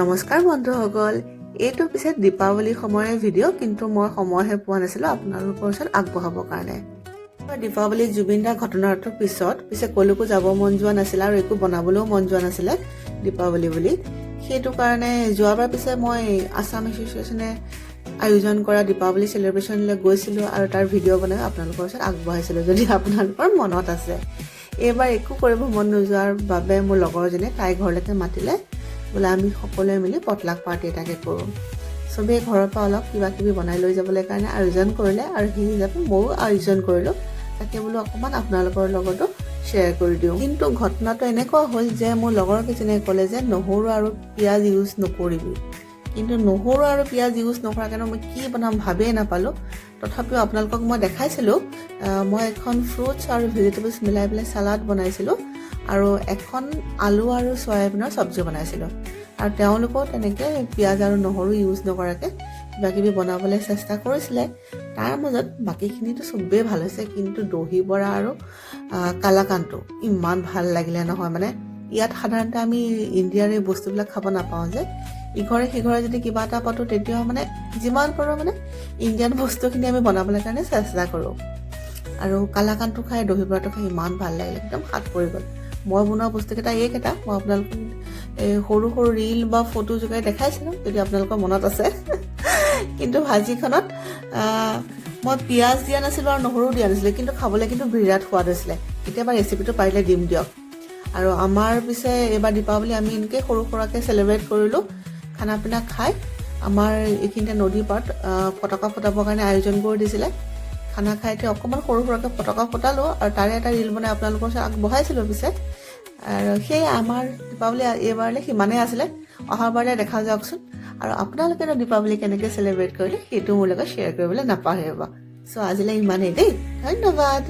নমস্কাৰ বন্ধুসকল, এইটো পিছে দীপাৱলী সময়ৰ ভিডিঅ', কিন্তু মই সময়হে পোৱা নাছিলোঁ আপোনালোকৰ ওচৰত আগবঢ়াবৰ কাৰণে। দীপাৱলী জুবিন দাৰ ঘটনাটোৰ পিছে কলৈকো যাব মন যোৱা নাছিলে আৰু একো বনাবলৈও মন যোৱা নাছিলে দীপাৱলী বুলি। সেইটো কাৰণে যোৱাবাৰ পিছে মই আছাম এছ'চিয়েশ্যনে আয়োজন কৰা দীপাৱলী চেলিব্ৰেশ্যনলৈ গৈছিলোঁ আৰু তাৰ ভিডিঅ' বনাই আপোনালোকৰ ওচৰত আগবঢ়াইছিলোঁ, যদি আপোনালোকৰ মনত আছে। এইবাৰ একো কৰিব মন নোযোৱাৰ বাবে মোৰ লগৰজনীয়ে তাইৰ ঘৰলৈকে মাতিলে, বোলে আমি সকলোৱে মিলি পটলাক পাৰ্টি এটাকে কৰোঁ। চবেই ঘৰৰ পৰা অলপ কিবা কিবি বনাই লৈ যাবলৈ কাৰণে আয়োজন কৰিলে আৰু সেই হিচাপে ময়ো আয়োজন কৰিলোঁ। তাকে বোলো অকণমান আপোনালোকৰ লগতো শ্বেয়াৰ কৰি দিওঁ। কিন্তু ঘটনাটো এনেকুৱা হ'ল যে মোৰ লগৰ কেইজনীয়ে ক'লে যে নহৰু আৰু পিঁয়াজ ইউজ নকৰিবি। কিন্তু নহৰু আৰু পিঁয়াজ ইউজ নকৰাকৈ মই কি বনাম ভাবেই নাপালোঁ। তথাপিও আপোনালোকক মই দেখাইছিলোঁ, মই এখন ফ্ৰুটছ আৰু ভেজিটেবলছ মিলাই পেলাই চালাড বনাইছিলোঁ আৰু এখন আলু আৰু চয়াবিনৰ চব্জি বনাইছিলোঁ। আৰু তেওঁলোকেও তেনেকৈ পিঁয়াজ আৰু নহৰু ইউজ নকৰাকৈ কিবা কিবি বনাবলৈ চেষ্টা কৰিছিলে। তাৰ মাজত বাকীখিনিতো চবেই ভাল হৈছে, কিন্তু দহি বৰা আৰু কালাকানটো ইমান ভাল লাগিলে নহয়। মানে ইয়াত সাধাৰণতে আমি ইণ্ডিয়াৰ এই বস্তুবিলাক খাব নাপাওঁ যে, ইঘৰে সিঘৰে যদি কিবা এটা পাতোঁ তেতিয়াও মানে যিমান পাৰোঁ মানে ইণ্ডিয়ান বস্তুখিনি আমি বনাবলৈ কাৰণে চেষ্টা কৰোঁ। আৰু কালাকানটো খাই দহি বৰাটো খাই ইমান ভাল লাগিলে, একদম হাত পৰি গ'ল। মই বনোৱা বস্তুকেইটা এইকেইটা মই আপোনালোকক সৰু সৰু ৰীল বা ফটো যোগাই দেখাইছিলোঁ, যদি আপোনালোকৰ মনত আছে। কিন্তু ভাজিখনত মই পিঁয়াজ দিয়া নাছিলোঁ আৰু নহৰু দিয়া নাছিলোঁ, কিন্তু খাবলৈ কিন্তু বিৰাট সোৱাদ হৈছিলে। কেতিয়াবা ৰেচিপিটো পাৰিলে দিম দিয়ক। আৰু আমাৰ পিছে এইবাৰ দীপাৱলী আমি এনেকৈ সৰু সুৰাকৈ চেলিব্ৰেট কৰিলোঁ। খানা পিনা খাই আমাৰ এইখিনিতে নদী পাৰত ফটকা ফুটাবৰ কাৰণে আয়োজন কৰি দিছিলে। খানা খাইতে অকণমান সৰু সুৰাকৈ ফটকা ফুটালোঁ আৰু তাৰে এটা ৰীল বনাই আপোনালোকৰ ওচৰত আগবঢ়াইছিলোঁ পিছে। আৰু সেয়ে আমাৰ দীপাৱলী এইবাৰলৈ সিমানেই আছিলে। অহাবাৰলৈ দেখা যাওকচোন। আৰু আপোনালোকেতো দীপাৱলী কেনেকৈ চেলিব্ৰেট কৰিলে সেইটো মোৰ লগত শ্বেয়াৰ কৰিবলৈ নাপাহৰিব। চ' আজিলৈ ইমানেই দেই, ধন্যবাদ।